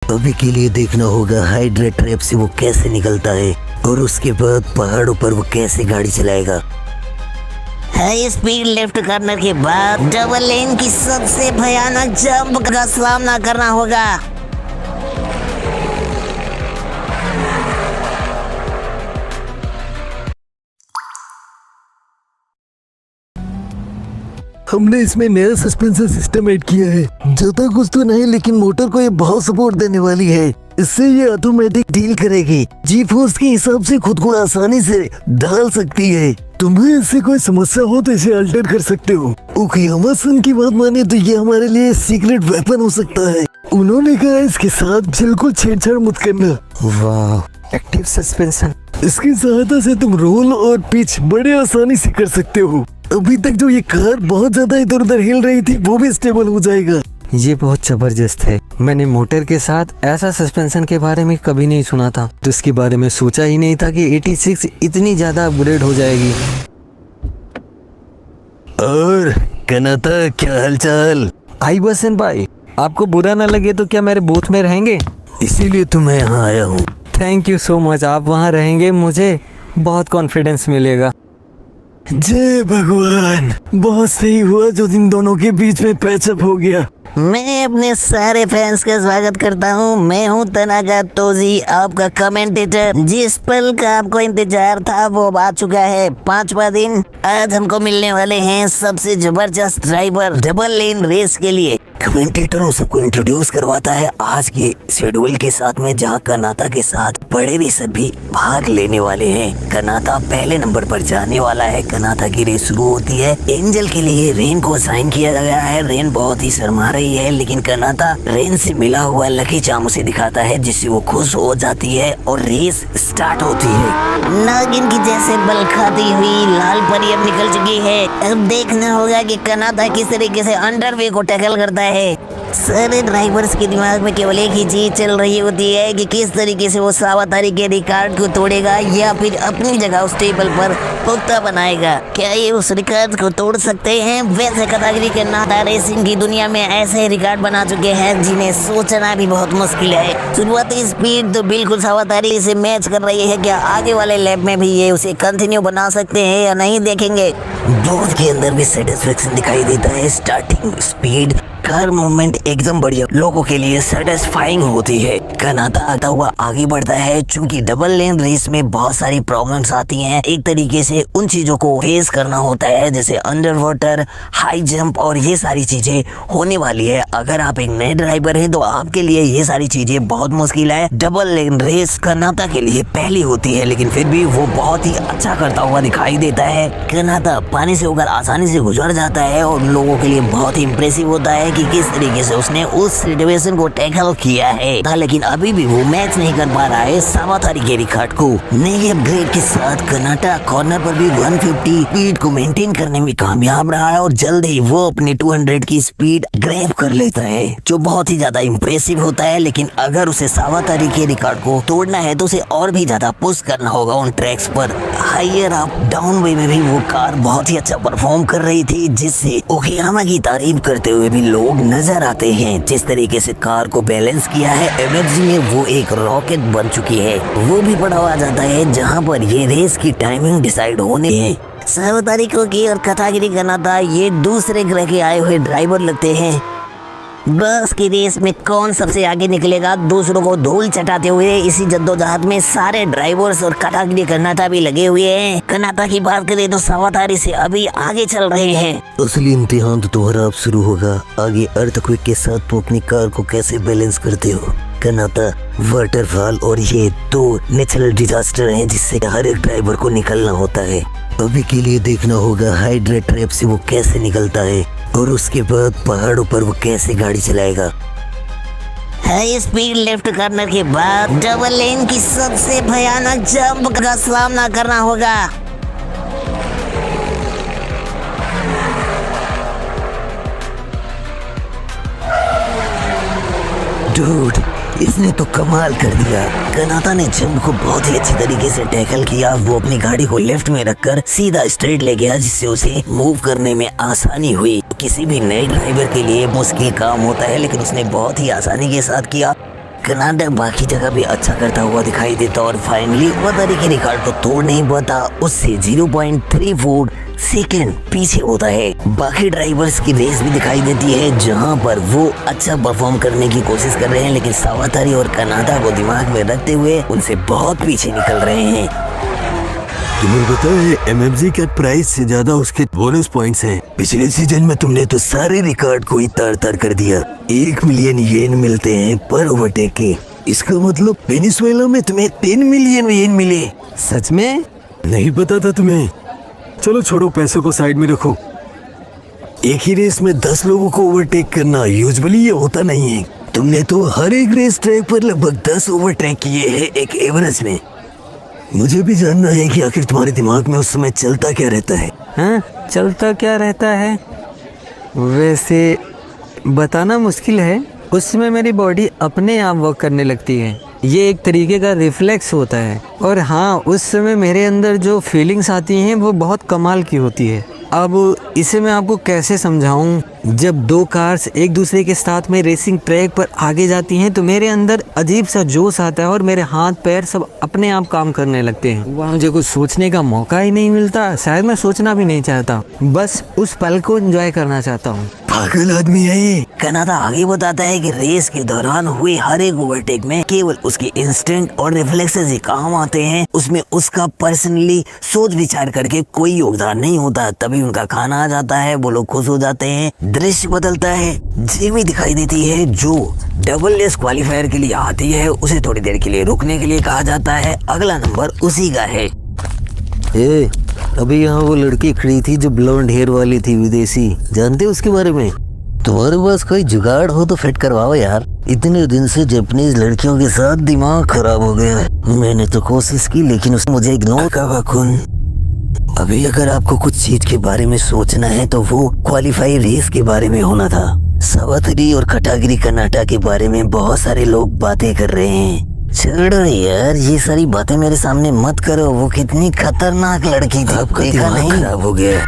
अभी के लिए देखना होगा हाइड्रा ट्रैप से वो कैसे निकलता है और उसके बाद पहाड़ों पर वो कैसे गाड़ी चलाएगा। हाई स्पीड लेफ्ट कॉर्नर के बाद डबल लेन की सबसे भयानक जंप का सामना करना होगा। हमने इसमें नया सस्पेंशन सिस्टम ऐड किया है। ज्यादा कुछ तो नहीं, लेकिन मोटर को ये बहुत सपोर्ट देने वाली है। इससे ये ऑटोमेटिक डील करेगी, जी फोर्स के हिसाब से खुद को आसानी से ढाल सकती है। तुम्हें इससे कोई समस्या हो तो इसे अल्टर कर सकते हो। ओकियामा सन की बात माने तो ये हमारे लिए सीक्रेट वेपन हो सकता है। उन्होंने कहा इसके साथ बिल्कुल छेड़छाड़ मत करना। वाह, एक्टिव सस्पेंशन। इसकी सहायता से तुम रोल और पिच बड़े आसानी से कर सकते हो। अभी तक जो ये कार बहुत ज्यादा इधर उधर हिल रही थी वो भी स्टेबल हो जाएगा। ये बहुत जबरदस्त है। मैंने मोटर के साथ ऐसा सस्पेंशन के बारे में कभी नहीं सुना था, जिसके बारे में सोचा ही नहीं था कि 86 इतनी ज्यादा अपग्रेड हो जाएगी। और कनाता, क्या हालचाल? आई बसन भाई, आपको बुरा ना लगे तो क्या मेरे बूथ में रहेंगे? इसीलिए तो मैं यहाँ आया हूँ। Thank you so much. आप वहाँ रहेंगे, मुझे बहुत कॉन्फिडेंस मिलेगा। जय भगवान, बहुत सही हुआ जो इन दोनों के बीच में पैचअप हो गया। मैं अपने सारे फैंस का स्वागत करता हूँ। मैं हूँ तनाका तोजी, आपका कमेंटेटर। जिस पल का आपको इंतजार था वो अब आ चुका है। 5वां दिन। आज हमको मिलने वाले हैं सबसे जबरदस्त ड्राइवर डबल लेन रेस के लिए। कमेंटेटरों सबको इंट्रोड्यूस करवाता है आज के शेड्यूल के साथ में, जहाँ कनाता के साथ बड़े भी सभी भाग लेने वाले हैं। कनाता पहले नंबर पर जाने वाला है। कनाता की रेस शुरू होती है। एंजल के लिए रेन को असाइन किया गया है। रेन बहुत ही शर्मा रही है, लेकिन कनाता रेन से मिला हुआ लकी चार्म उसे दिखाता है, जिससे वो खुश हो जाती है और रेस स्टार्ट होती है। नागिन की जैसे बल खाती हुई लाल परी अब निकल चुकी है। अब देखना होगा कि कनाता किस तरीके से अंडरवे को टैकल करता है। सारे ड्राइवर्स के दिमाग में केवल एक ही चीज चल रही होती है कि किस तरीके से वो सावातारी के रिकॉर्ड को तोड़ेगा या फिर अपनी जगह उस टेबल पर पुख्ता बनाएगा। क्या ये उस रिकॉर्ड को तोड़ सकते हैं? वैसे कथागिरी के नाता रेसिंग की दुनिया में ऐसे रिकॉर्ड बना चुके हैं जिन्हें सोचना भी बहुत मुश्किल है। शुरुआती स्पीड तो बिल्कुल सावातारी से मैच कर रही है। क्या आगे वाले लैप में भी ये उसे कंटिन्यू बना सकते हैं या नहीं, देखेंगे। बोथ के अंदर भी सेटिस्फेक्शन दिखाई देता है। स्टार्टिंग स्पीड, कार मूवमेंट एकदम बढ़िया, लोगों के लिए सेटिस्फाइंग होती है। कनाता आता हुआ आगे बढ़ता है। चूंकि डबल लेन रेस में बहुत सारी प्रॉब्लम्स आती हैं, एक तरीके से उन चीजों को फेस करना होता है, जैसे अंडर वाटर, हाई जंप और ये सारी चीजें होने वाली है। अगर आप एक नए ड्राइवर हैं तो आपके लिए ये सारी चीजें बहुत मुश्किल है। डबल लेन रेस कनाता के लिए पहली होती है, लेकिन फिर भी वो बहुत ही अच्छा करता हुआ दिखाई देता है। कनाता पानी से होकर आसानी से गुजर जाता है और लोगों के लिए बहुत ही इम्प्रेसिव होता है कि किस तरीके से उसने उस सिचुएशन को टैकल किया है। लेकिन अभी भी वो मैच नहीं कर पा रहा है सावातारी के रिकॉर्ड को। नए अपग्रेड के साथ कनाटा कॉर्नर पर भी 150 स्पीड को मेंटेन करने में कामयाब रहा है और जल्द ही वो अपनी 200 की स्पीड ग्रैब कर लेता है, जो बहुत ही ज्यादा इम्प्रेसिव होता है। लेकिन अगर उसे सावातारी के रिकॉर्ड को तोड़ना है तो उसे और भी ज्यादा पुश करना होगा उन ट्रैक्स पर। हायर अप डाउन वे में भी वो कार बहुत ही अच्छा परफॉर्म कर रही थी, जिससे ओकियामा की तारीफ करते हुए भी लोग नजर आते हैं। जिस तरीके से कार को बैलेंस किया है एनर्जी में, वो एक रॉकेट बन चुकी है। वो भी पड़ा हुआ जाता है जहां पर ये रेस की टाइमिंग डिसाइड होने है। सावातारी की और कथागिरी कनाता ये दूसरे ग्रह के आए हुए ड्राइवर लगते हैं। बस की रेस में कौन सबसे आगे निकलेगा, दूसरों को धूल चटाते हुए इसी जद्दोजहद में सारे ड्राइवर्स और कथागिरी कनाता भी लगे हुए हैं। कनाता की बात करें तो सावातारी से अभी आगे चल रहे हैं। असली इम्तिहान तो तुम्हारा अब शुरू होगा। आगे अर्थक्वेक के साथ तुम अपनी कार को कैसे बैलेंस करते हो। कनाता, वाटरफॉल और ये 2 नेचुरल डिजास्टर हैं जिससे हर एक ड्राइवर को निकलना होता है। अभी के लिए देखना होगा हाइड्रा ट्रैप से वो कैसे निकलता है और उसके बाद पहाड़ों पर वो कैसे गाड़ी चलाएगा। हाई स्पीड लेफ्ट कॉर्नर के बाद डबल लेन की सबसे भयानक जंप का सामना करना होगा। डूड, इसने तो कमाल कर दिया। कनाता ने जंप को बहुत ही अच्छी तरीके से टैकल किया। वो अपनी गाड़ी को लेफ्ट में रखकर सीधा स्ट्रेट ले गया, जिससे उसे मूव करने में आसानी हुई। किसी भी नए ड्राइवर के लिए मुश्किल काम होता है, लेकिन उसने बहुत ही आसानी के साथ किया। कनाडा बाकी जगह भी अच्छा करता हुआ दिखाई देता और फाइनली वदारी के रिकॉर्ड को तोड़ नहीं पाता, उससे 0.34 सेकेंड पीछे होता है। बाकी ड्राइवर्स की रेस भी दिखाई देती है जहां पर वो अच्छा परफॉर्म करने की कोशिश कर रहे हैं, लेकिन सावातारी और कनाडा को दिमाग में रखते हुए उनसे बहुत पीछे निकल रहे हैं। तुम्हें पता है MFG का प्राइस से ज्यादा उसके बोनस पॉइंट्स हैं। पिछले सीजन में तुमने तो सारे रिकॉर्ड को ही तार-तार कर दिया। 1 मिलियन येन मिलते हैं पर ओवरटेक के। इसका मतलब वेनेजुएला में तुम्हें 10 मिलियन येन मिले। सच में? नहीं पता था तुम्हें? चलो छोड़ो, पैसों को साइड में रखो। एक ही रेस में 10 लोगों को ओवरटेक करना यूजुअली ये होता नहीं है। तुमने तो हर एक रेस ट्रैक पर लगभग 10 ओवरटेक किए हैं एक एवरेज में। मुझे भी जानना है कि आखिर तुम्हारे दिमाग में उस समय चलता क्या रहता है। हाँ, चलता क्या रहता है? वैसे बताना मुश्किल है। उस समय मेरी बॉडी अपने आप वर्क करने लगती है। ये एक तरीके का रिफ्लेक्स होता है। और हाँ, उस समय मेरे अंदर जो फीलिंग्स आती हैं वो बहुत कमाल की होती है। अब इसे मैं आपको कैसे समझाऊं? जब 2 कार्स एक दूसरे के साथ में रेसिंग ट्रैक पर आगे जाती हैं तो मेरे अंदर अजीब सा जोश आता है और मेरे हाथ पैर सब अपने आप काम करने लगते हैं। वहाँ मुझे कुछ सोचने का मौका ही नहीं मिलता। शायद मैं सोचना भी नहीं चाहता, बस उस पल को एंजॉय करना चाहता हूँ। पागल आदमी है ये। कनाडा आगे बताता है कि रेस के दौरान हुए हर एक ओवरटेक में केवल उसके इंस्टिंक्ट और रिफ्लेक्सेस ही काम आते हैं। उसमें उसका पर्सनली सोच विचार करके कोई योगदान नहीं होता। तभी उनका खाना आ जाता है, वो लोग खुश हो जाते हैं। दृश्य बदलता है, जेमी दिखाई देती है जो डबल रेस क्वालिफायर के लिए आती है। उसे थोड़ी देर के लिए रुकने के लिए कहा जाता है। अगला नंबर उसी का है। अभी यहाँ वो लड़की खड़ी थी जो ब्लॉन्ड हेयर वाली थी, विदेशी। जानते हो उसके बारे में? तुम्हारे पास कोई जुगाड़ हो तो फिट करवाओ यार। इतने दिन से जापानीज लड़कियों के साथ दिमाग खराब हो गया है। मैंने तो कोशिश की लेकिन उसने मुझे इग्नोर करा। अभी अगर आपको कुछ चीज के बारे में सोचना है तो वो क्वालिफाई रेस के बारे में होना था। सावातारी और कटागिरी कनाडा के बारे में बहुत सारे लोग बातें कर रहे हैं। छोड़ो यार, ये सारी बातें मेरे सामने मत करो। वो कितनी खतरनाक लड़की थी, आपका देखा दिमाग नहीं? खराब हो गया।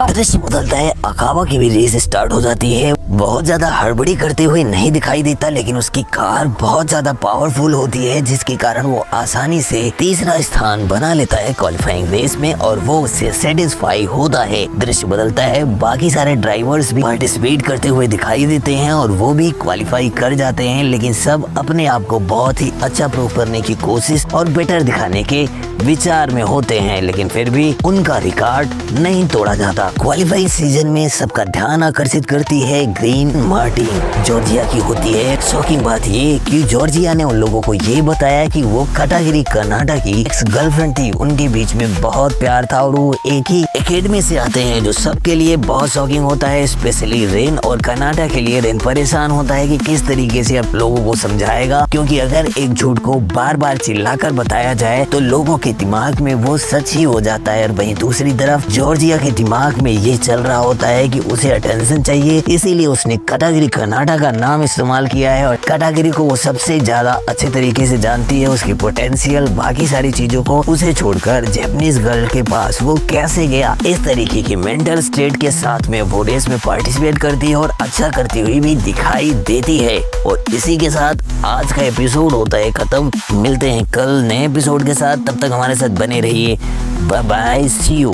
दृश्य बदलता है, अकावा की भी रेस स्टार्ट हो जाती है। बहुत ज्यादा हड़बड़ी करते हुए नहीं दिखाई देता, लेकिन उसकी कार बहुत ज्यादा पावरफुल होती है जिसके कारण वो आसानी से तीसरा स्थान बना लेता है क्वालिफाइंग रेस में और वो उससे सेटिस्फाई होता है। दृश्य बदलता है, बाकी सारे ड्राइवर्स भी पार्टिसिपेट करते हुए दिखाई देते हैं और वो भी क्वालिफाई कर जाते हैं, लेकिन सब अपने आप को बहुत ही अच्छा प्रूव करने की कोशिश और बेटर दिखाने के विचार में होते हैं, लेकिन फिर भी उनका रिकॉर्ड नहीं तोड़ा जाता। क्वालिफाइंग सीजन में सबका ध्यान आकर्षित करती है ग्रीन मार्टिन, जॉर्जिया की होती है। शॉकिंग बात ये कि जॉर्जिया ने उन लोगों को ये बताया कि वो कटागिरी कनाडा की एक्स गर्लफ्रेंड थी। उनके बीच में बहुत प्यार था और वो एक ही एकेडमी से आते हैं, जो सबके लिए बहुत शॉकिंग होता है। स्पेशली रेन और कनाडा के लिए रेन परेशान होता है कि किस तरीके से अब लोगों को समझाएगा, क्योंकि अगर एक झूठ को बार बार चिल्लाकर बताया जाए तो लोगों के दिमाग में वो सच ही हो जाता है। और वहीं दूसरी तरफ जॉर्जिया के दिमाग में ये चल रहा होता है कि उसे अटेंशन चाहिए, इसीलिए उसने कटागिरी कनाडा का नाम इस्तेमाल किया है। और कटागिरी को वो सबसे ज्यादा अच्छे तरीके से जानती है, उसकी पोटेंशियल, बाकी सारी चीजों को उसे छोड़कर जापानीज गर्ल के पास वो कैसे गया, इस तरीके की मेंटल स्टेट के साथ में वो रेस में पार्टिसिपेट करती है और अच्छा करती हुई भी दिखाई देती है। और इसी के साथ आज का एपिसोड होता है खत्म। मिलते हैं कल नए एपिसोड के साथ, तब तक हमारे साथ बने रहिए। Bye bye, see you.